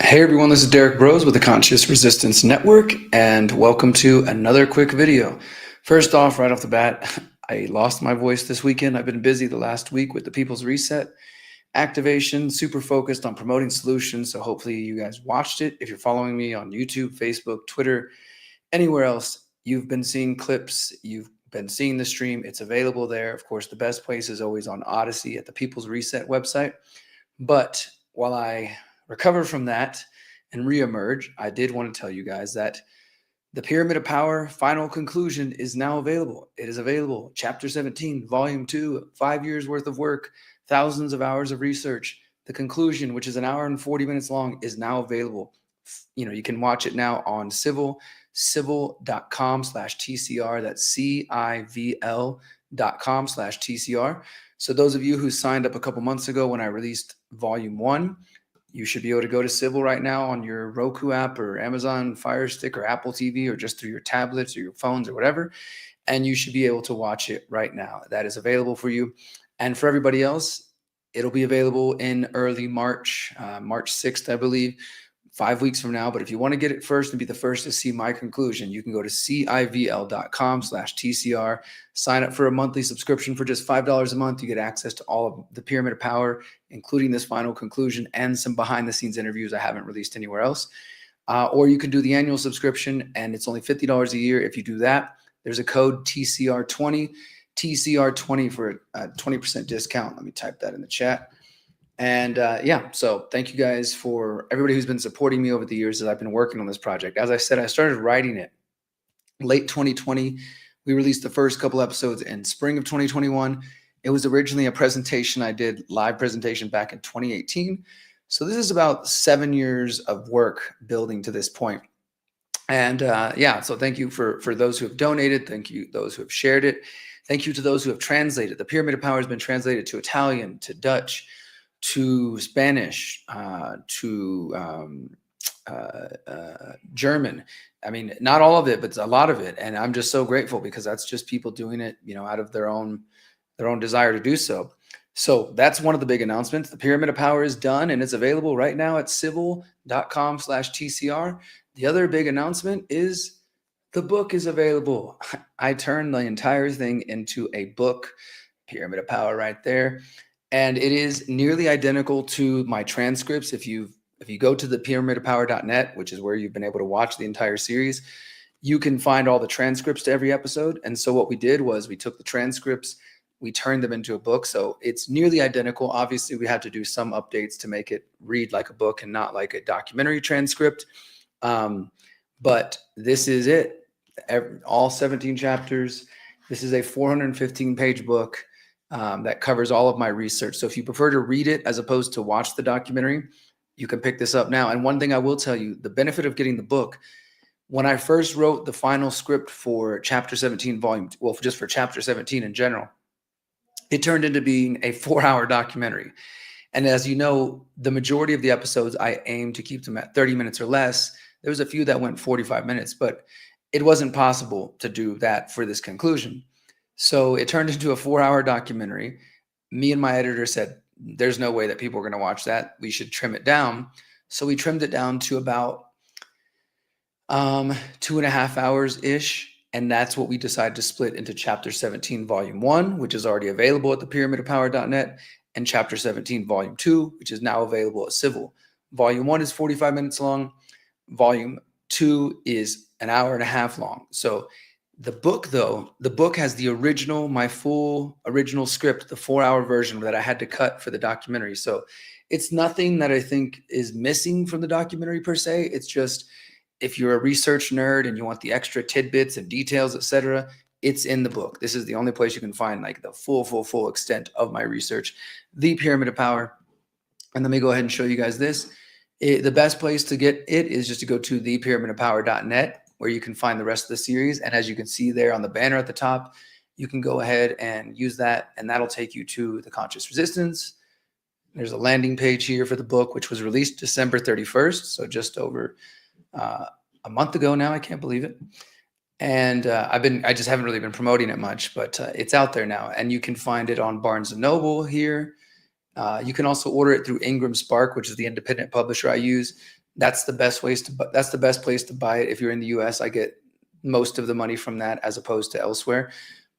Hey everyone, this is Derrick Broze with the Conscious Resistance Network, and welcome to another quick video. First off, right off the bat, I lost my voice this weekend. I've been busy the last week with the People's Reset activation, super focused on promoting solutions, so hopefully you guys watched it. If you're following me on YouTube, Facebook, Twitter, anywhere else, you've been seeing clips, you've been seeing the stream, it's available there. Of course, the best place is always on Odyssey at the People's Reset website. But while I recover from that and reemerge, I did want to tell you guys that the Pyramid of Power final conclusion is now available. It is available. Chapter 17, Volume 2, 5 years worth of work, thousands of hours of research. The conclusion, which is an hour and 40 minutes long, is now available. You can watch it now on civil.com/TCR. That's CIVL.com/TCR. So those of you who signed up a couple months ago when I released Volume 1, you should be able to go to Civil right now on your Roku app or Amazon Fire Stick or Apple TV or just through your tablets or your phones or whatever, and you should be able to watch it right now. That is available for you. And for everybody else, it'll be available in early March, March 6th, I believe, 5 weeks from now. But if you want to get it first and be the first to see my conclusion, you can go to CIVL.com/TCR, sign up for a monthly subscription for just $5 a month. You get access to all of the Pyramid of Power, including this final conclusion and some behind the scenes interviews I haven't released anywhere else. Or you can do the annual subscription, and it's only $50 a year. If you do that, there's a code TCR20, TCR20 for a 20% discount. Let me type that in the chat. And yeah, so thank you guys for everybody who's been supporting me over the years as I've been working on this project. As I said, I started writing it late 2020. We released the first couple episodes in spring of 2021. It was originally a presentation I did, live presentation back in 2018. So this is about 7 years of work building to this point. And yeah, so thank you for those who have donated. Thank you those who have shared it. Thank you to those who have translated. The Pyramid of Power has been translated to Italian, to Dutch, to Spanish, to German. I mean, not all of it, but a lot of it. And I'm just so grateful because that's just people doing it, out of their own desire to do so. So that's one of the big announcements. The Pyramid of Power is done and it's available right now at civil.com/TCR. The other big announcement is the book is available. I turned the entire thing into a book, Pyramid of Power right there. And it is nearly identical to my transcripts. If you go to the pyramidofpower.net, which is where you've been able to watch the entire series, you can find all the transcripts to every episode. And so what we did was we took the transcripts, we turned them into a book. So it's nearly identical. Obviously, we had to do some updates to make it read like a book and not like a documentary transcript. But this is it. All 17 chapters. This is a 415-page book. That covers all of my research. So if you prefer to read it as opposed to watch the documentary, you can pick this up now. And one thing I will tell you, the benefit of getting the book, when I first wrote the final script for Chapter 17 just for Chapter 17 in general, it turned into being a 4-hour documentary. And as you know, the majority of the episodes, I aim to keep them at 30 minutes or less. There was a few that went 45 minutes, but it wasn't possible to do that for this conclusion. So it turned into a 4-hour documentary. Me and my editor said, there's no way that people are going to watch that. We should trim it down. So we trimmed it down to about 2.5 hours-ish. And that's what we decided to split into Chapter 17, Volume 1, which is already available at the pyramidofpower.net, and Chapter 17, Volume 2, which is now available at Civil. Volume 1 is 45 minutes long. Volume 2 is an hour and a half long. So the book, though, the book has the original, my full original script, the 4-hour version that I had to cut for the documentary. So it's nothing that I think is missing from the documentary per se. It's just if you're a research nerd and you want the extra tidbits and details, etc., it's in the book. This is the only place you can find like the full extent of my research, the Pyramid of Power. And let me go ahead and show you guys this. The best place to get it is just to go to thepyramidofpower.net, where you can find the rest of the series. And as you can see there on the banner at the top, you can go ahead and use that, and that'll take you to the Conscious Resistance. There's a landing page here for the book, which was released December 31st, so just over a month ago now. I can't believe it. And I just haven't really been promoting it much, but it's out there now, and you can find it on Barnes & Noble here. You can also order it through Ingram Spark, which is the independent publisher I use. That's the best place to buy it. If you're in the US, I get most of the money from that as opposed to elsewhere.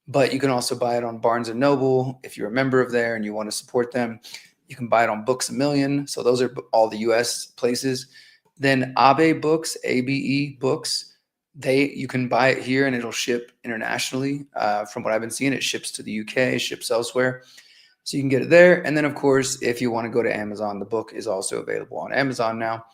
But you can also buy it on Barnes and Noble. If you're a member of there and you want to support them, you can buy it on Books A Million. So those are all the US places. Then Abe Books, ABE Books, you can buy it here and it'll ship internationally. From what I've been seeing, it ships to the UK, ships elsewhere. So you can get it there. And then, of course, if you want to go to Amazon, the book is also available on Amazon now.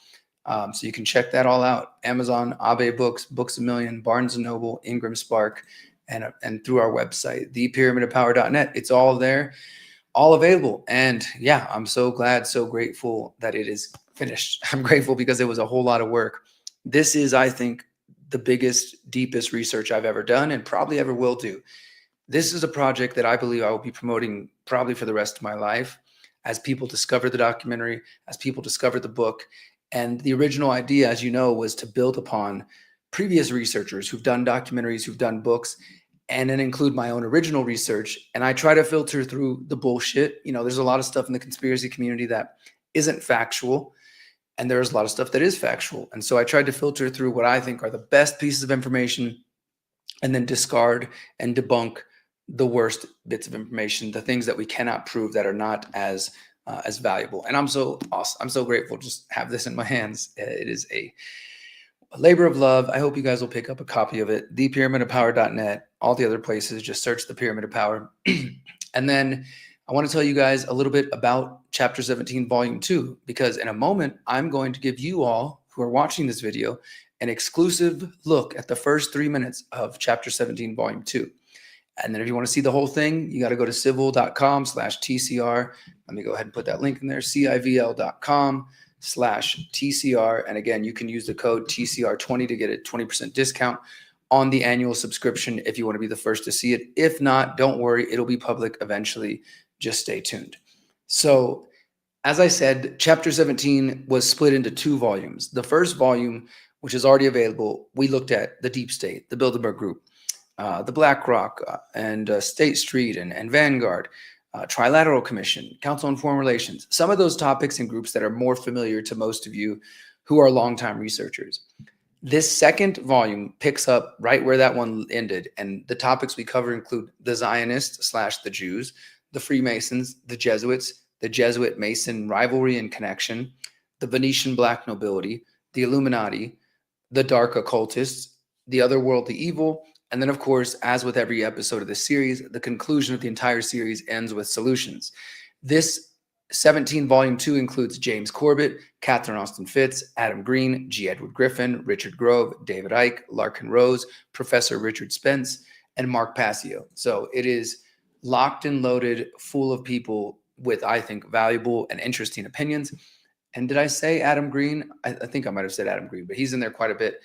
So you can check that all out. Amazon, Abe Books, Books A Million, Barnes & Noble, Ingram Spark, and through our website, thepyramidofpower.net. It's all there, all available. And yeah, I'm so glad, so grateful that it is finished. I'm grateful because it was a whole lot of work. This is, I think, the biggest, deepest research I've ever done and probably ever will do. This is a project that I believe I will be promoting probably for the rest of my life as people discover the documentary, as people discover the book. And the original idea, as you know, was to build upon previous researchers who've done documentaries, who've done books, and then include my own original research. And I try to filter through the bullshit. You know, there's a lot of stuff in the conspiracy community that isn't factual, and there's a lot of stuff that is factual. And so I tried to filter through what I think are the best pieces of information and then discard and debunk the worst bits of information, the things that we cannot prove, that are not as valuable. And I'm so awesome. I'm so grateful to just have this in my hands. It is a labor of love. I hope you guys will pick up a copy of it. Thepyramidofpower.net, all the other places, just search The Pyramid of Power. And then I want to tell you guys a little bit about Chapter 17, Volume 2, because in a moment, I'm going to give you all who are watching this video an exclusive look at the first 3 minutes of Chapter 17, Volume 2. And then if you want to see the whole thing, you got to go to civil.com/TCR. Let me go ahead and put that link in there, civl.com/TCR. And again, you can use the code TCR20 to get a 20% discount on the annual subscription if you want to be the first to see it. If not, don't worry, it'll be public eventually. Just stay tuned. So as I said, Chapter 17 was split into 2 volumes. The first volume, which is already available, we looked at the Deep State, the Bilderberg Group, the BlackRock and State Street and Vanguard, Trilateral Commission, Council on Foreign Relations, some of those topics and groups that are more familiar to most of you who are longtime researchers. This second volume picks up right where that one ended. And the topics we cover include the Zionists / the Jews, the Freemasons, the Jesuits, the Jesuit-Mason rivalry and connection, the Venetian black nobility, the Illuminati, the dark occultists, the otherworldly evil, and then, of course, as with every episode of this series, the conclusion of the entire series ends with solutions. This 17 Volume 2 includes James Corbett, Catherine Austin Fitts, Adam Green, G. Edward Griffin, Richard Grove, David Icke, Larkin Rose, Professor Richard Spence, and Mark Passio. So it is locked and loaded, full of people with, I think, valuable and interesting opinions. And did I say Adam Green? I think I might have said Adam Green, but he's in there quite a bit.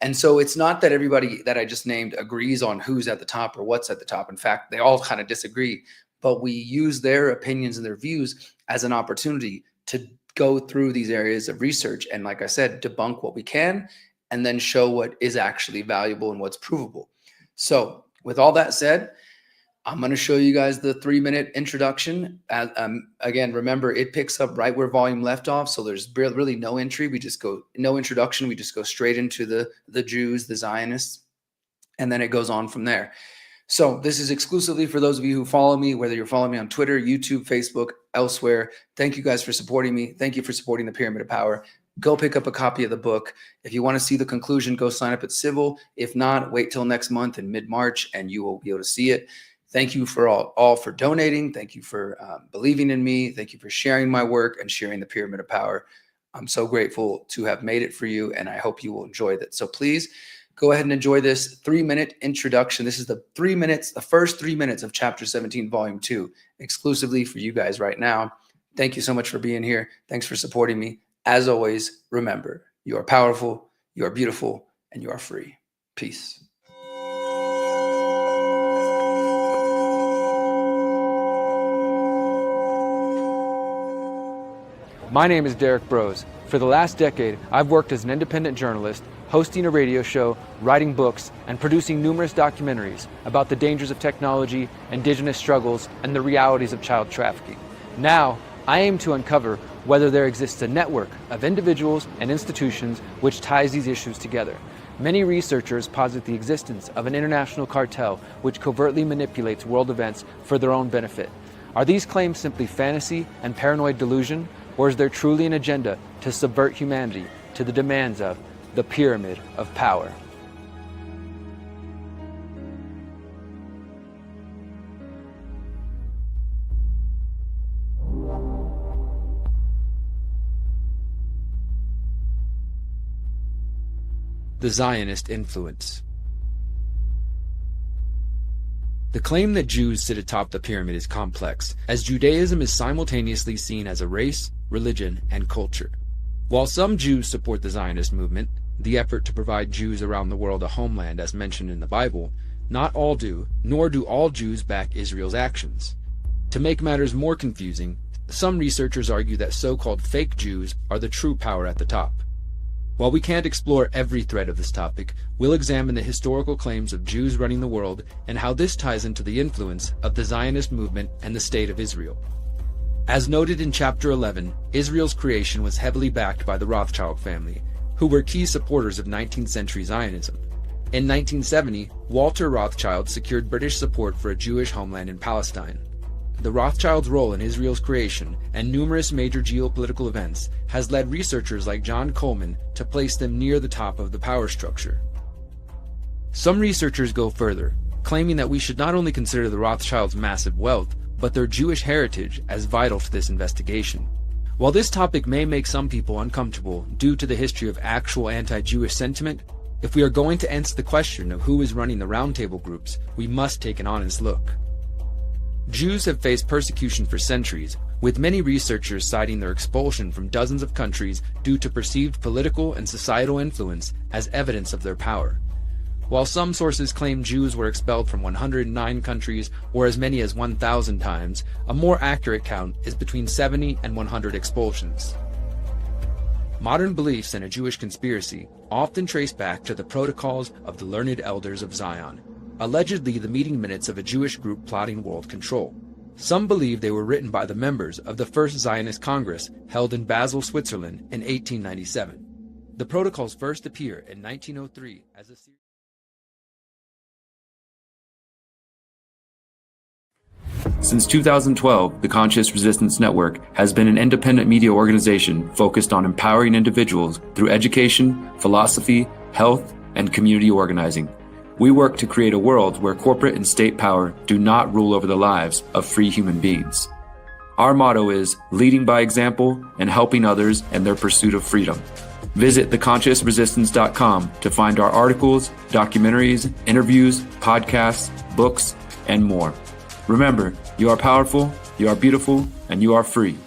And so it's not that everybody that I just named agrees on who's at the top or what's at the top. In fact, they all kind of disagree, but we use their opinions and their views as an opportunity to go through these areas of research. And like I said, debunk what we can, and then show what is actually valuable and what's provable. So with all that said, I'm going to show you guys the 3-minute introduction. Again, remember, it picks up right where volume left off. So there's really no entry. No introduction. We just go straight into the Jews, the Zionists, and then it goes on from there. So this is exclusively for those of you who follow me, whether you're following me on Twitter, YouTube, Facebook, elsewhere. Thank you guys for supporting me. Thank you for supporting the Pyramid of Power. Go pick up a copy of the book. If you want to see the conclusion, go sign up at Civil. If not, wait till next month in mid-March and you will be able to see it. Thank you for all for donating. Thank you for believing in me. Thank you for sharing my work and sharing the Pyramid of Power. I'm so grateful to have made it for you, and I hope you will enjoy that. So please go ahead and enjoy this 3-minute introduction. This is the first 3 minutes of Chapter 17, Volume 2, exclusively for you guys right now. Thank you so much for being here. Thanks for supporting me. As always, remember, you are powerful, you are beautiful, and you are free. Peace. My name is Derrick Broze. For the last decade, I've worked as an independent journalist, hosting a radio show, writing books, and producing numerous documentaries about the dangers of technology, indigenous struggles, and the realities of child trafficking. Now, I aim to uncover whether there exists a network of individuals and institutions which ties these issues together. Many researchers posit the existence of an international cartel which covertly manipulates world events for their own benefit. Are these claims simply fantasy and paranoid delusion, or is there truly an agenda to subvert humanity to the demands of the pyramid of power? The Zionist influence. The claim that Jews sit atop the pyramid is complex, as Judaism is simultaneously seen as a race, religion, and culture. While some Jews support the Zionist movement, the effort to provide Jews around the world a homeland as mentioned in the Bible, not all do, nor do all Jews back Israel's actions. To make matters more confusing, some researchers argue that so-called fake Jews are the true power at the top. While we can't explore every thread of this topic, we'll examine the historical claims of Jews running the world and how this ties into the influence of the Zionist movement and the State of Israel. As noted in Chapter 11, Israel's creation was heavily backed by the Rothschild family, who were key supporters of 19th century Zionism. In 1970, Walter Rothschild secured British support for a Jewish homeland in Palestine. The Rothschilds' role in Israel's creation and numerous major geopolitical events has led researchers like John Coleman to place them near the top of the power structure. Some researchers go further, claiming that we should not only consider the Rothschilds' massive wealth, but their Jewish heritage as vital to this investigation. While this topic may make some people uncomfortable due to the history of actual anti-Jewish sentiment, if we are going to answer the question of who is running the roundtable groups, we must take an honest look. Jews have faced persecution for centuries, with many researchers citing their expulsion from dozens of countries due to perceived political and societal influence as evidence of their power. While some sources claim Jews were expelled from 109 countries or as many as 1,000 times, a more accurate count is between 70 and 100 expulsions. Modern beliefs in a Jewish conspiracy often trace back to the protocols of the learned elders of Zion, allegedly the meeting minutes of a Jewish group plotting world control. Some believe they were written by the members of the First Zionist Congress held in Basel, Switzerland in 1897. The protocols first appear in 1903 as a series. Since 2012, the Conscious Resistance Network has been an independent media organization focused on empowering individuals through education, philosophy, health, and community organizing. We work to create a world where corporate and state power do not rule over the lives of free human beings. Our motto is leading by example and helping others in their pursuit of freedom. Visit theconsciousresistance.com to find our articles, documentaries, interviews, podcasts, books, and more. Remember, you are powerful, you are beautiful, and you are free.